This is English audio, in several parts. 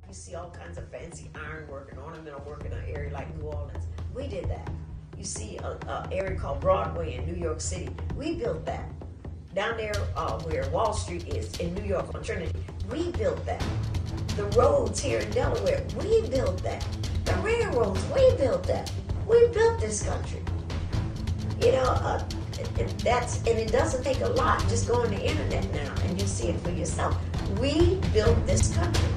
You see all kinds of fancy ironwork and ornamental work in an area like New Orleans. We did that. You see an area called Broadway in New York City. We built that. Down there where Wall Street is in New York on Trinity, we built that. The roads here in Delaware, we built that. The railroads, we built that. We built this country. You know, and it doesn't take a lot. Just go on the internet now and you see it for yourself. We built this country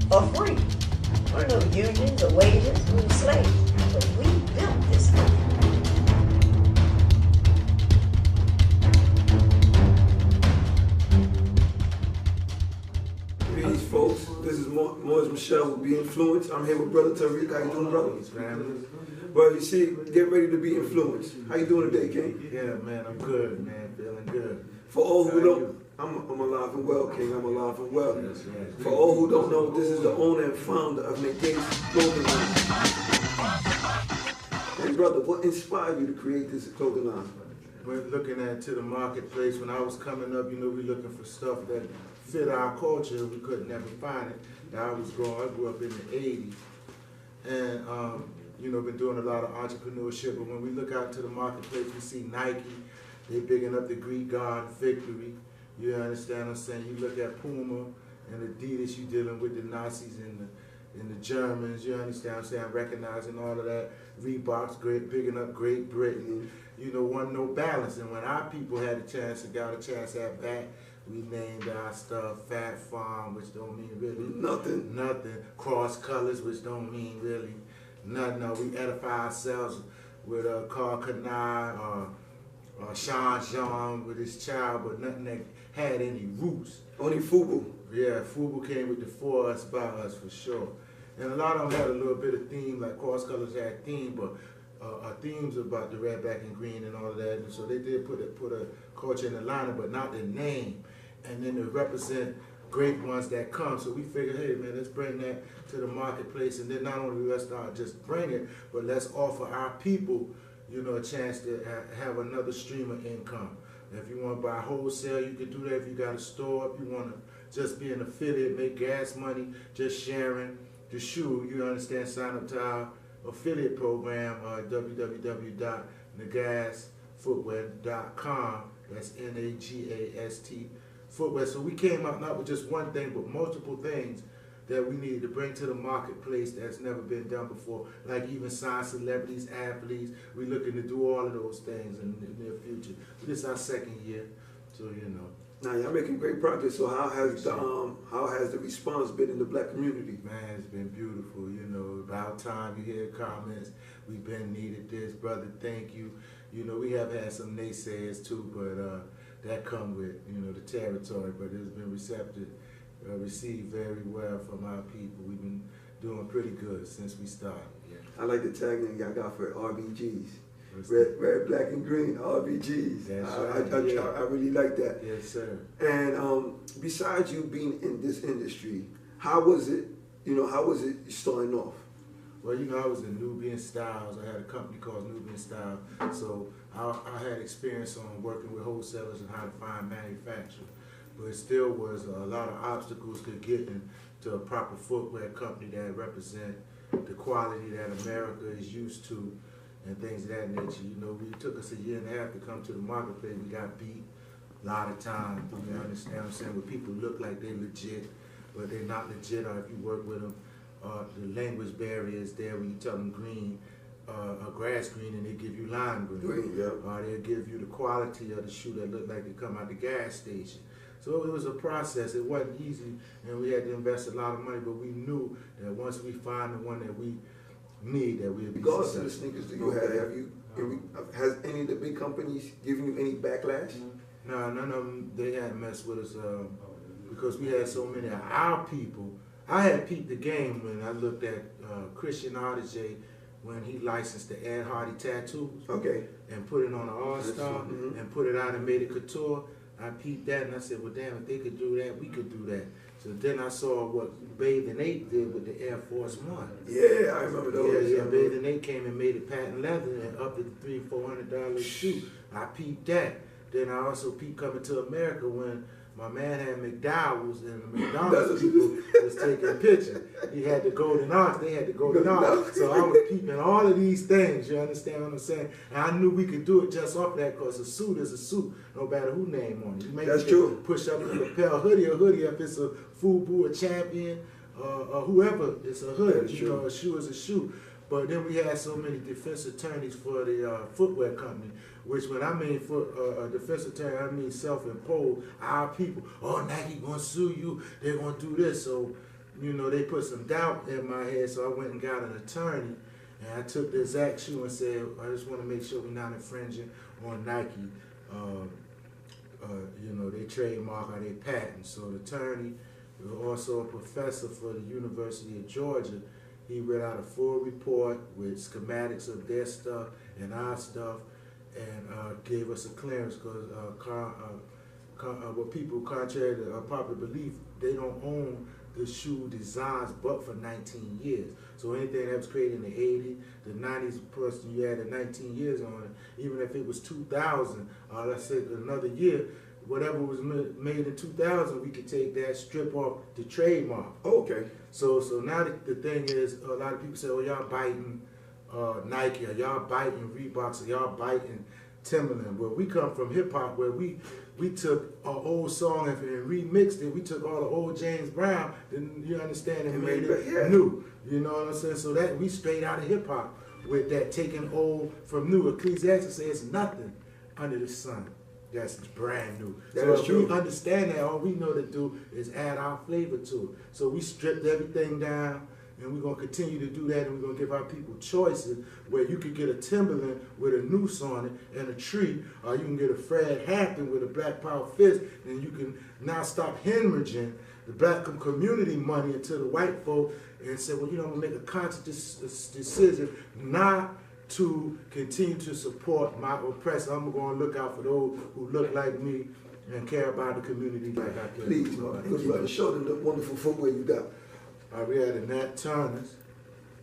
for free. There were no unions or wages, we were slaves, but we built this country. Greetings, folks. This is Moise Michelle with BInfluenced. I'm here with Brother Tariq. How you doing, brother? Well, you see, get ready to be influenced. How you doing today, King? Yeah, man, I'm good, man. Feeling good. For all who don't, I'm alive and well, King. I'm alive and well. Yes, yes. For all who don't know, this is the owner and founder of Nagast clothing line. And brother, what inspired you to create this clothing line? We're looking at to the marketplace. When I was coming up, you know, we looking for stuff that fit our culture. We couldn't never find it. I grew up in the 80s, and you know, been doing a lot of entrepreneurship. But when we look out to the marketplace, we see Nike. They bigging up the Greek god Victory. You understand what I'm saying? You look at Puma and Adidas. You dealing with the Nazis and the Germans. You understand what I'm saying? Recognizing all of that. Reebok's bigging up Great Britain. You know, wasn't no balance. And when our people had a chance at that, we named our stuff Fat Farm, which don't mean really Nothing. Cross Colors, which don't mean really nothing. No, we edify ourselves with Carl Kanai or Sean Jean with his child, but nothing that had any roots. Only Fubu. Yeah, Fubu came with the for us, by us for sure. And a lot of them had a little bit of theme, like Cross Colors had theme, but themes about the red, black, and green and all of that. And so they did put a culture in the lineup, but not the name. And then to represent great ones that come. So we figured, hey man, let's bring that to the marketplace. And then not only let's not just bring it, but let's offer our people, you know, a chance to have another stream of income. If you want to buy wholesale, you can do that. If you got a store, if you want to just be an affiliate, make gas money, just sharing the shoe, you understand, sign up to our affiliate program, www.nagastfootwear.com. That's N-A-G-A-S-T Footwear. So we came out not with just one thing, but multiple things that we needed to bring to the marketplace that's never been done before, like even sign celebrities, athletes. We're looking to do all of those things in the near future. This is our second year, so you know. Now y'all making great progress. So how has the response been in the black community? Man, it's been beautiful. You know, about time you hear comments. We've been needed this, brother. Thank you. You know, we have had some naysayers too, but that come with, you know, the territory. But it's been received very well from our people. We've been doing pretty good since we started. Yeah. I like the tagline y'all got for RBGs. Red, black, and green, RBGs. That's right. I really like that. Yes, sir. And besides you being in this industry, how was it, you know, how was it starting off? Well, you know, I was in Nubian Styles. I had a company called Nubian Styles. So I had experience on working with wholesalers and how to find manufacturers. But it still was a lot of obstacles to get into a proper footwear company that represent the quality that America is used to and things of that nature. You know, it took us a year and a half to come to the marketplace. We got beat a lot of times. You understand what I'm saying? Where people look like they're legit, but they're not legit. Or if you work with them, the language barrier is there when you tell them green, a grass green, and they give you lime green. Yeah. Or they'll give you the quality of the shoe that look like they come out the gas station. So it was a process. It wasn't easy, and we had to invest a lot of money, but we knew that once we find the one that we need, that we'll be Regardless successful. of the sneakers that you have, has any of the big companies given you any backlash? No, none of them, they hadn't messed with us because we had so many of our people. I had peeped the game when I looked at Christian Audige when he licensed the Ed Hardy tattoos. Okay. And put it on an All-Star and put it out and made it couture. I peeped that and I said, well, damn, if they could do that, we could do that. So then I saw what Bathe and 8 did with the Air Force One. Yeah, I remember those. Yeah, Bathe and 8 came and made it patent leather and up to $300-400 shoe. I peeped that. Then I also peeped coming to America when my man had McDowell's, and the McDonald's people was taking pictures. He had the golden arch, they had the golden arch. So I was peeping all of these things, you understand what I'm saying? And I knew we could do it just off that, because a suit is a suit, no matter who name on it. You may That's true. push up the lapel hoodie if it's a FUBU, a champion, or whoever, it's a hood. You know, a shoe is a shoe. But then we had so many defense attorneys for the footwear company, which when I mean for a defense attorney, I mean self-imposed. Our people, oh, Nike gonna sue you, they're gonna do this. So, you know, they put some doubt in my head, so I went and got an attorney, and I took the exact shoe and said, I just want to make sure we're not infringing on Nike. You know, they trademark or they patent. So the attorney was also a professor for the University of Georgia. He read out a full report with schematics of their stuff and our stuff, and gave us a clearance, because people, contrary to popular belief, they don't own the shoe designs but for 19 years. So anything that was created in the 80s, the 90s, plus you added 19 years on it, even if it was 2000, let's say another year, whatever was made in 2000, we could take that, strip off the trademark. Okay. So now the thing is, a lot of people say, oh, y'all biting Nike, or y'all biting Reeboks, or y'all biting Timberland. Well, we come from hip hop, where we took an old song and remixed it. We took all the old James Brown, then you understand, and made it new. You know what I'm saying? So that we straight out of hip hop with that, taking old from new. Ecclesiastes says nothing under the sun that's brand new. So if we understand that, all we know to do is add our flavor to it. So we stripped everything down, and we're going to continue to do that, and we're going to give our people choices where you can get a Timberland with a noose on it and a tree, or you can get a Fred Hampton with a Black Power fist, and you can now stop hemorrhaging the black community money into the white folk, and say, well, you know, I'm going to make a conscious decision not to continue to support my oppressor. I'm going to look out for those who look like me and care about the community like I care. Please, my good brother, show them the wonderful footwear you got. We had a Nat Turner's,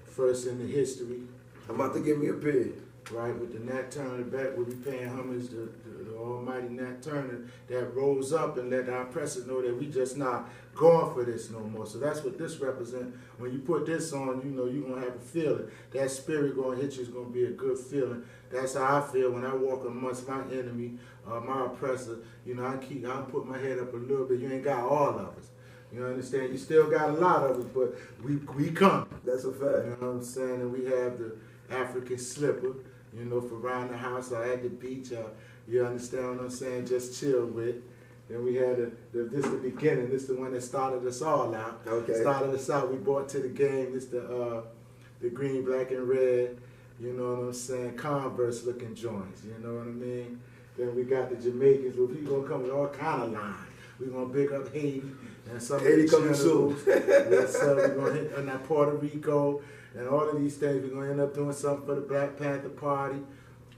first in the history. I'm about to give me a bid. Right, with the Nat Turner back, we'll be paying homage to the almighty Nat Turner that rose up and let our oppressors know that we just not going for this no more. So that's what this represents. When you put this on, you know you're going to have a feeling. That spirit going to hit you is going to be a good feeling. That's how I feel when I walk amongst my enemy, my oppressor. You know, I put my head up a little bit. You ain't got all of us. You understand? You still got a lot of us, but we come. That's a fact. You know what I'm saying? And we have the African slipper, you know, for around the house or at the beach. You understand what I'm saying? Just chill with. Then we had this the beginning. This the one that started us all out. Okay. Started us out. We brought to the game. This the green, black, and red. You know what I'm saying? Converse looking joints. You know what I mean? Then we got the Jamaicans. Well, people gonna come with all kind of lines. We gonna big up Haiti and some Haiti coming soon. Yes, sir. We're gonna hit on that Puerto Rico and all of these things. We're gonna end up doing something for the Black Panther Party,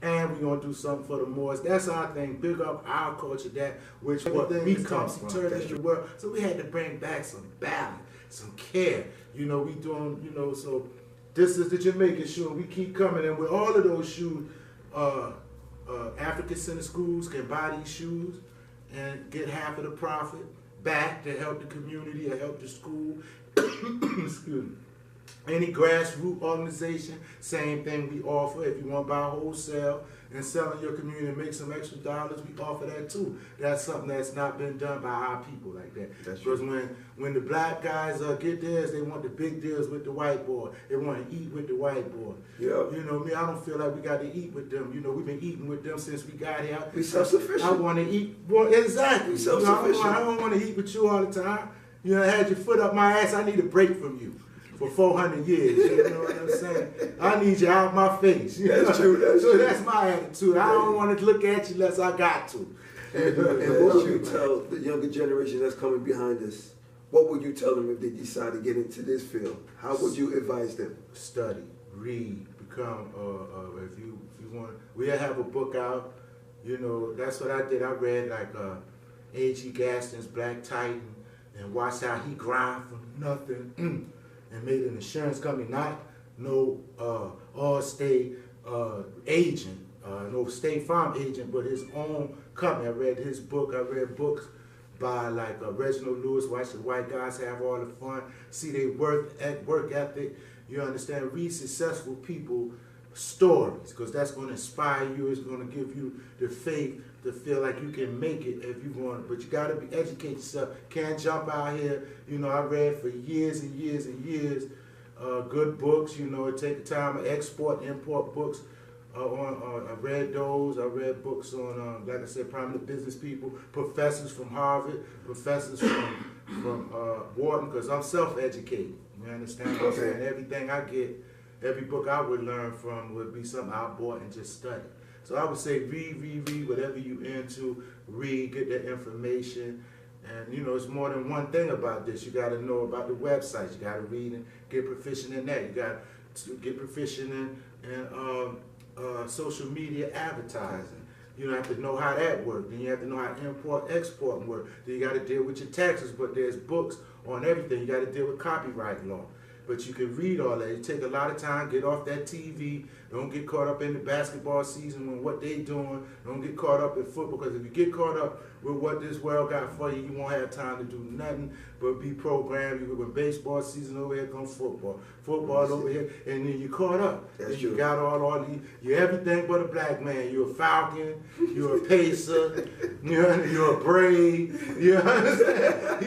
and we're gonna do something for the Moors. That's our thing. Big up our culture, that which what we come from. That's the world. So we had to bring back some balance, some care. You know, we doing. You know, so this is the Jamaican shoe. We keep coming in with all of those shoes. African Center Schools can buy these shoes and get half of the profit back to help the community or help the school. Excuse me. Any grassroots organization, same thing we offer. If you want to buy wholesale and sell in your community and make some extra dollars, we offer that too. That's something that's not been done by our people like that. That's because when the black guys get theirs, they want the big deals with the white boy. They want to eat with the white boy. Yeah. You know me, I don't feel like we got to eat with them. You know, we've been eating with them since we got here. We self-sufficient. I want to eat. Well, exactly. We self-sufficient. You know, I don't want to eat with you all the time. You know, I had your foot up my ass. I need a break from you. For 400 years, you know what I'm saying? I need you out my face. That's true. That's my attitude. I don't want to look at you unless I got to. And what would you tell the younger generation that's coming behind us? What would you tell them if they decide to get into this field? How would you advise them? Study, read, become. If you want, we have a book out. You know, that's what I did. I read like A.G. Gaston's Black Titan and watched how he grind from nothing. And made an insurance company, not no Allstate agent, no State Farm agent, but his own company. I read his book. I read books by like Reginald Lewis, watch the white guys have all the fun, see their work ethic, you understand, read successful people stories, because that's going to inspire you, it's going to give you the faith to feel like you can make it if you want it. But you got to educate yourself, can't jump out here. You know, I read for years and years and years good books, you know, it take time to export and import books. I read those. I read books on, like I said, prominent business people, professors from Harvard, professors from Wharton, because I'm self-educated. You understand what I'm saying? Everything I get, every book I would learn from would be something I bought and just studied. So I would say read, whatever you into, read, get that information. And you know, it's more than one thing about this. You got to know about the websites. You got to read and get proficient in that. You got to get proficient in social media advertising. You have to know how that works. Then you have to know how import, export work. Then you got to deal with your taxes, but there's books on everything. You got to deal with copyright law. But you can read all that. It take a lot of time. Get off that TV. Don't get caught up in the basketball season and what they doing. Don't get caught up in football, because if you get caught up with what this world got for you, you won't have time to do nothing but be programmed. You go with baseball season over here, come football. Football over here, and then you caught up. That's you true. got all these. You're everything but a black man. You're a Falcon. You're a Pacer. You're a Brave. You understand?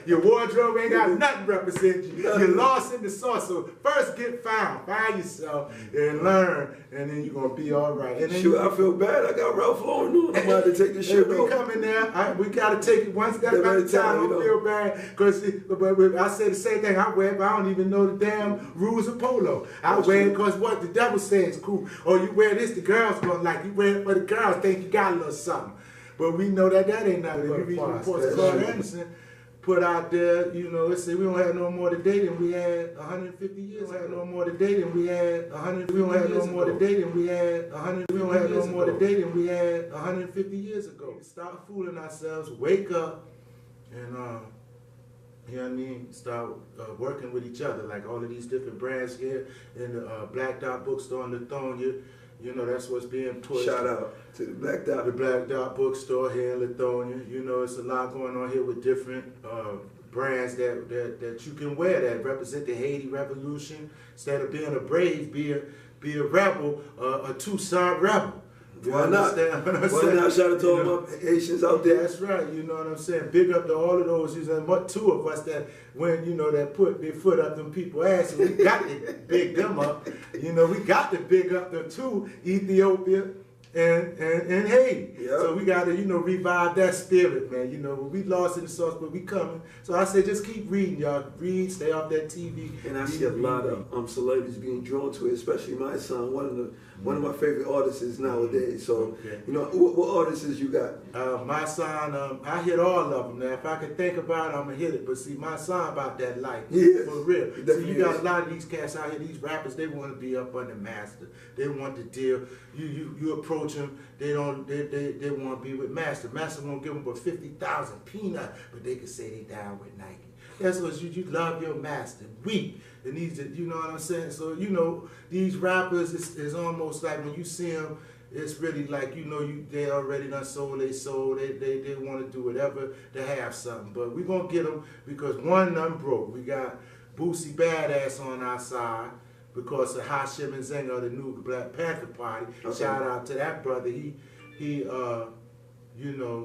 Your wardrobe ain't got nothing represent you. You're lost in the sauce. So first get found. Find yourself and learn, and then you're going to be all right. And then Shoot, I feel bad. I got Ralph Lauren on. I'm about to take this shit we off. come in there, we got to take it one step at a time. I don't feel bad, because I say the same thing. I wear it, but I don't even know the damn rules of polo. I wear it because what the devil says is cool. Or you wear this, the girls going to like. You wear it for the girls, think you got a little something. But we know that ain't nothing. If you read the reports of Tarik Edmonson put out there, you know, it said we don't have no more today than we had 150 years. We don't have no more today than we had 100. We don't have no more today than we had 100. We don't have no more today than we had 150 years ago. Stop fooling ourselves. Wake up, and you know what I mean? Start working with each other, like all of these different brands here in the Black Dot Bookstore in Lithonia. You know, that's what's being pushed. Shout out to the Black Dot. The Black Dot Bookstore here in Lithonia. You know, it's a lot going on here with different brands that you can wear that represent the Haiti Revolution. Instead of being a brave, be a rebel, a Toussaint rebel. Why not? Why not? Shout out to all my Haitians out there. That's right. You know what I'm saying? Big up to all of those. And two of us that when that put their foot up them people's ass, and we got to big them up. You know, we got to big up the two, Ethiopia and Haiti. Yep. So we got to, revive that spirit, man. You know, we lost in the sauce, but we coming. So I say just keep reading, y'all. Read, stay off that TV. And I see a lot of celebrities being drawn to it, especially my son, one of my favorite artists nowadays. So, what artists you got? My son, I hit all of them. Now, if I could think about it, I'm going to hit it. But see, my son about that life. Yes, for real. See, you got is. a lot of these cats out here, these rappers, they want to be up under master. They want to deal. You approach them, they want to be with master. Master won't give them but 50,000 peanuts, but they can say they down with Nike. That's what you love your master. We. And these, you know what I'm saying? So, these rappers, it's almost like when you see them, it's really like, they already done sold their soul. They want to do whatever to have something. But we're going to get them because one of them broke. We got Boosie Badass on our side because of Hashim and Zenga of the new Black Panther Party. Okay. Shout out to that brother. He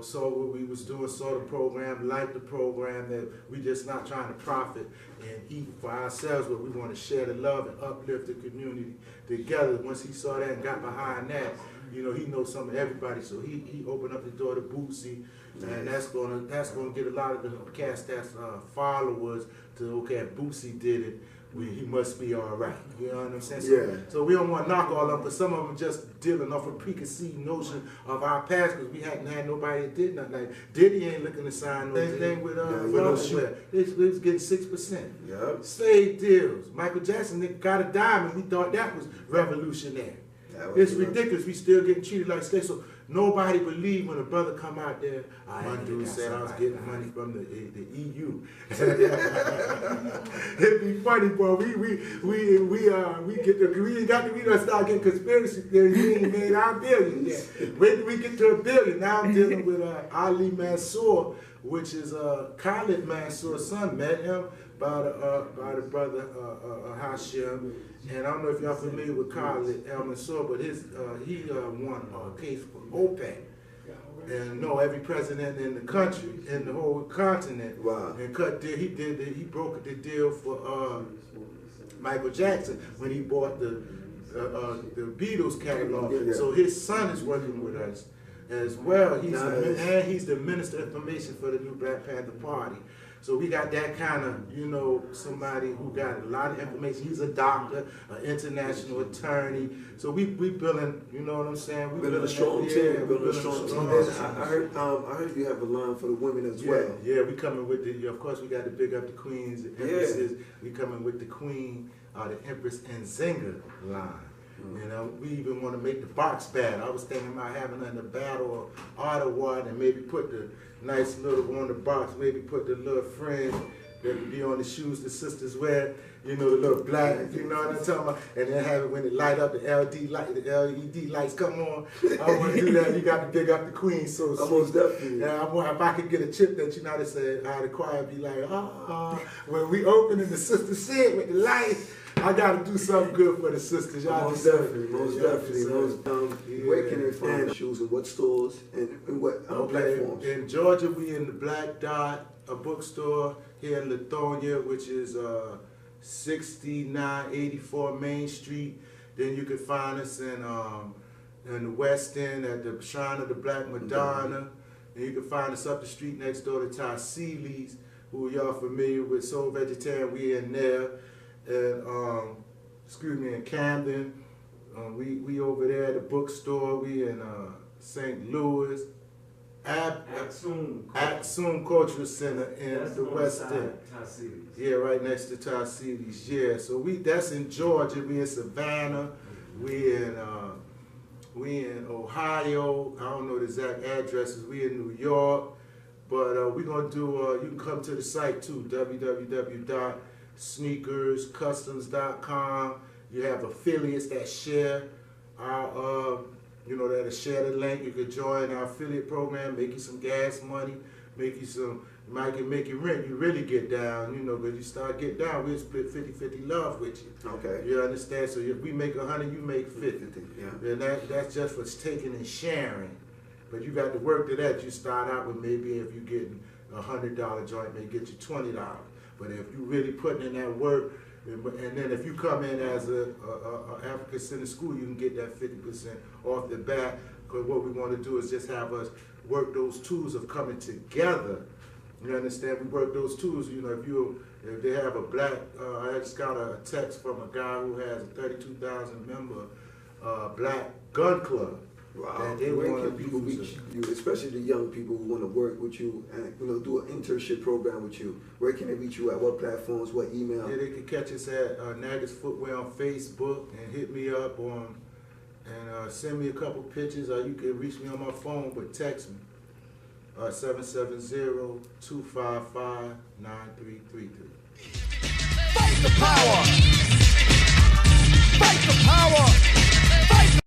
saw what we was doing, saw the program, liked the program, that we just not trying to profit and eat for ourselves, but we want to share the love and uplift the community together. Once he saw that and got behind that, he knows some of everybody, so he opened up the door to Boosie, and that's gonna get a lot of the cast that's followers to, okay, if Boosie did it, he must be all right. You know what I'm saying? So we don't want to knock all of them, but some of them just dealing off a preconceived notion of our past, because we hadn't had nobody that did nothing. Like Diddy ain't looking to sign no deal. Same thing with FOOTWEAR. They was getting 6%. Yep. Slave deals. Michael Jackson got a diamond. We thought that was revolutionary. It's ridiculous. We still getting treated like slaves. So nobody believed when a brother come out there. One dude said I was getting money from the EU. It'd be funny, boy. We done start getting conspiracy theories. We ain't made our billion yet. Wait till we get to $1 billion. Now I'm dealing with Ali Mansour, which is Khalid Mansour's son. Met him by the brother Hashim. And I don't know if y'all familiar with Khalid Mansour, but he won a case for OPEC. And every president in the country, in the whole continent, wow. And he broke the deal for Michael Jackson when he bought the Beatles catalog. Yeah. So his son is working with us as well. He's the Minister of Information for the new Black Panther Party. So we got that kind of, somebody who got a lot of information. He's a doctor, an international attorney. So we building, you know what I'm saying? We building a strong team. Building a strong team. I heard you have a line for the women as well. Yeah, we coming with of course we got to big up the queens, the empresses. We coming with the queen, the Empress and Zinger line. We even want to make the box bad. I was thinking about having in the Battle of Ottawa and maybe put the nice little on the box, maybe put the little fringe that would be on the shoes the sisters wear, the little black, you know what I'm talking about? And then have it when it light up, the LED lights come on. I want to do that. You got to big up the queen. So most definitely. Yeah, if I could get a chip that they say, the choir be like, when we open and the sisters see it with the light, I got to do something good for the sisters. Y'all most definitely. Where can they find the shoes, and what stores, and what platforms? In Georgia, we in the Black Dot, a bookstore here in Lithonia, which is 6984 Main Street. Then you can find us in the West End at the Shrine of the Black Madonna. And you can find us up the street next door to Ty Seeley's, who y'all familiar with, Soul Vegetarian. We in there. And in Camden, we over there at the bookstore. We in St. Louis, Aksum Cultural Center in the West End. Yeah, right next to Ty Seeley's. Yeah, so that's in Georgia. We in Savannah. We in Ohio. I don't know the exact addresses. We in New York, but we're gonna do. You can come to the site too. www.sneakerscustoms.com. You have affiliates that share our, that'll share the link. You can join our affiliate program, make you some gas money, make you make your rent. You really get down, because you start getting down, we'll split 50-50 love with you. Okay. You understand? So if we make 100, you make 50. Yeah. And that's just for taking and sharing. But you got to work to that. You start out with maybe if you're getting $100 joint, may get you $20. But if you really putting in that work, and then if you come in as a African Center school, you can get that 50% off the bat. Because what we want to do is just have us work those tools of coming together. You understand? We work those tools. If they have a black, I just got a text from a guy who has a 32,000 member black gun club. Wow. That they Where want can people reach you, especially the young people who want to work with you and do an internship program with you? Where can they reach you at? What platforms? What email? Yeah, they can catch us at Nagast Footwear on Facebook and hit me up on and send me a couple pictures, or you can reach me on my phone, but text me 770-255-9333. Fight the power! Fight the power!